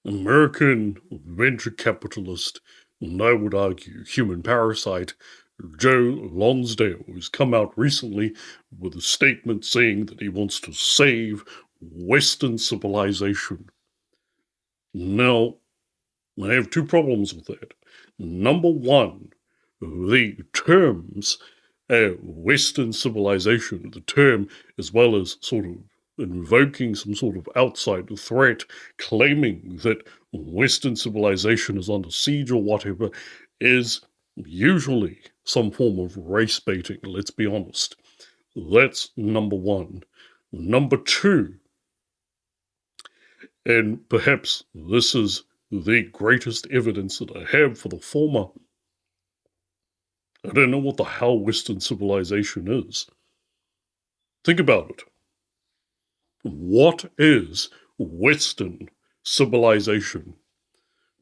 American venture capitalist, and I would argue human parasite, Joe Lonsdale, who's come out recently with a statement saying that he wants to save Western civilization. Now, I have two problems with that. Number one, the terms Western civilization, the term, as well as sort of invoking some sort of outside threat, claiming that Western civilization is under siege or whatever, is usually some form of race baiting, let's be honest. That's number one. Number two, and perhaps this is the greatest evidence that I have for the former, I don't know what the hell Western civilization is. Think about it. What is Western civilization?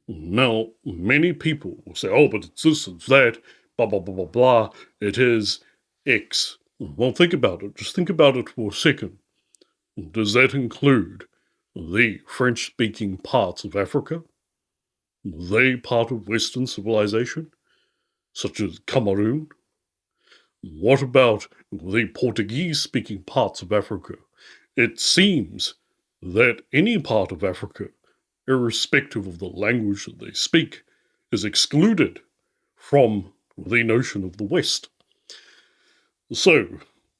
Now, many people will say, oh, but it's this, it's that, blah, blah, blah, blah, blah. It is X. Well, think about it. Just think about it for a second. Does that include the French speaking parts of Africa? Are they part of Western civilization, such as Cameroon? What about the Portuguese speaking parts of Africa? It seems that any part of Africa, irrespective of the language that they speak, is excluded from the notion of the West. So,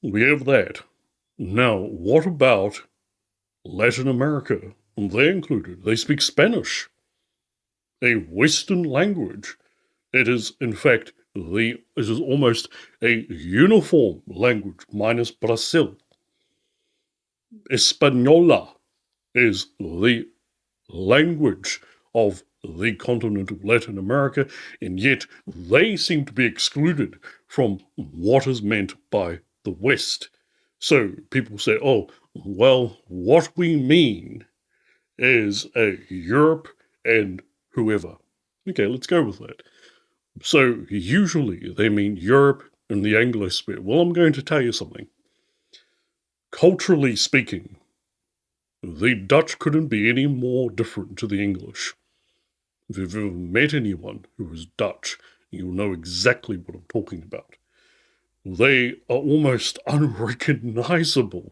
we have that. Now, what about Latin America? They're included. They speak Spanish, a Western language. It is, in fact, it is almost a uniform language, minus Brazil. Española is the language of the continent of Latin America, and yet they seem to be excluded from what is meant by the West. So people say, oh, well, what we mean is Europe and whoever. Okay, let's go with that. So usually they mean Europe and the Anglosphere. Well, I'm going to tell you something. Culturally speaking, the Dutch couldn't be any more different to the English. If you've ever met anyone who is Dutch, you'll know exactly what I'm talking about. They are almost unrecognizable.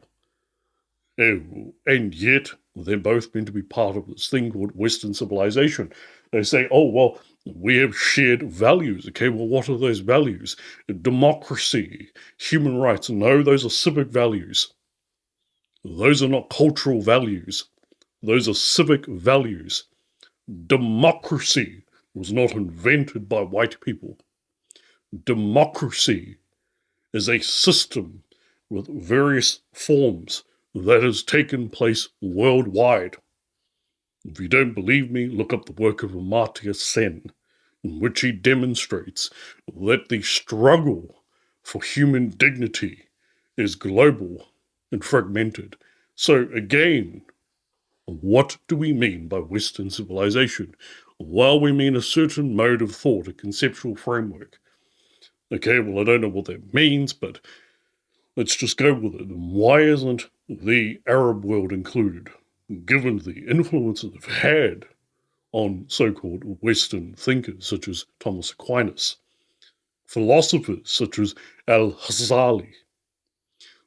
And yet, they're both meant to be part of this thing called Western civilization. They say, oh, well, we have shared values. Okay, well, what are those values? Democracy, human rights. No, those are civic values. Those are not cultural values. Those are civic values. Democracy was not invented by white people. Democracy is a system with various forms that has taken place worldwide. If you don't believe me, look up the work of Amartya Sen, in which he demonstrates that the struggle for human dignity is global and fragmented. So again, what do we mean by Western civilization? Well, we mean a certain mode of thought, a conceptual framework. Okay, well, I don't know what that means, but let's just go with it. Why isn't the Arab world included, given the influence that they've had on so-called Western thinkers such as Thomas Aquinas, philosophers such as Al-Ghazali?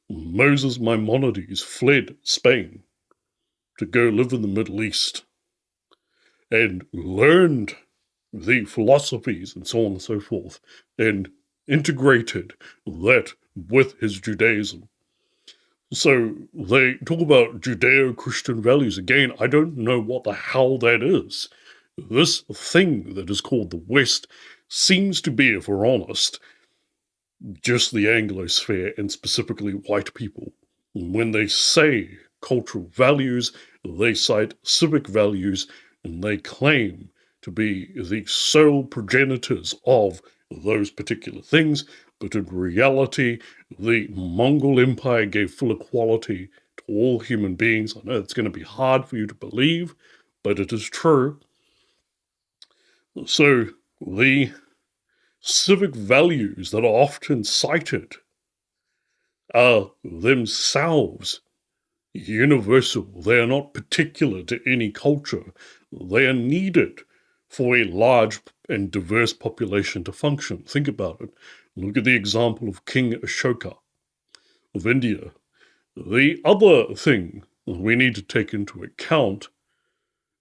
Moses Maimonides fled Spain to go live in the Middle East and learned the philosophies and so on and so forth, and integrated that with his Judaism. So they talk about Judeo-Christian values. Again, I don't know what the hell that is. This thing that is called the West seems to be, if we're honest, just the Anglosphere and specifically white people. When they say cultural values, they cite civic values, and they claim to be the sole progenitors of those particular things, but in reality, the Mongol Empire gave full equality to all human beings. I know it's going to be hard for you to believe, but it is true. So the civic values that are often cited are themselves universal. They are not particular to any culture. They are needed for a large and diverse population to function. Think about it. Look at the example of King Ashoka of India. The other thing we need to take into account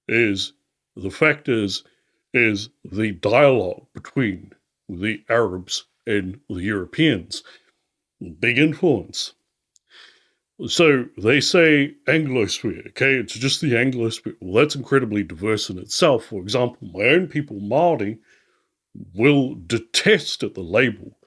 is the fact is the dialogue between the Arabs and the Europeans. Big influence. So they say Anglosphere, okay? It's just the Anglosphere. Well, that's incredibly diverse in itself. For example, my own people, Māori, will detest at the label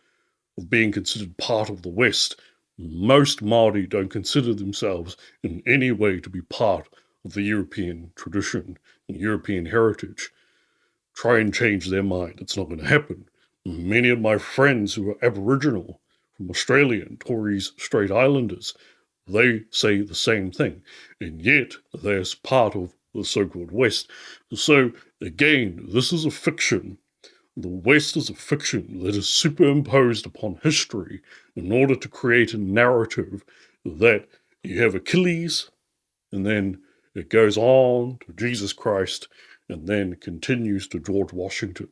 of being considered part of the West. Most Māori don't consider themselves in any way to be part of the European tradition and European heritage. Try and change their mind. It's not going to happen. Many of my friends who are Aboriginal from Australia and Torres Strait Islanders, they say the same thing. And yet, they're part of the so-called West. So, again, this is a fiction. The West is a fiction that is superimposed upon history in order to create a narrative that you have Achilles, and then it goes on to Jesus Christ, and then continues to George Washington.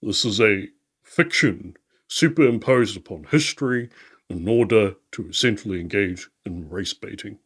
This is a fiction superimposed upon history in order to essentially engage in race baiting.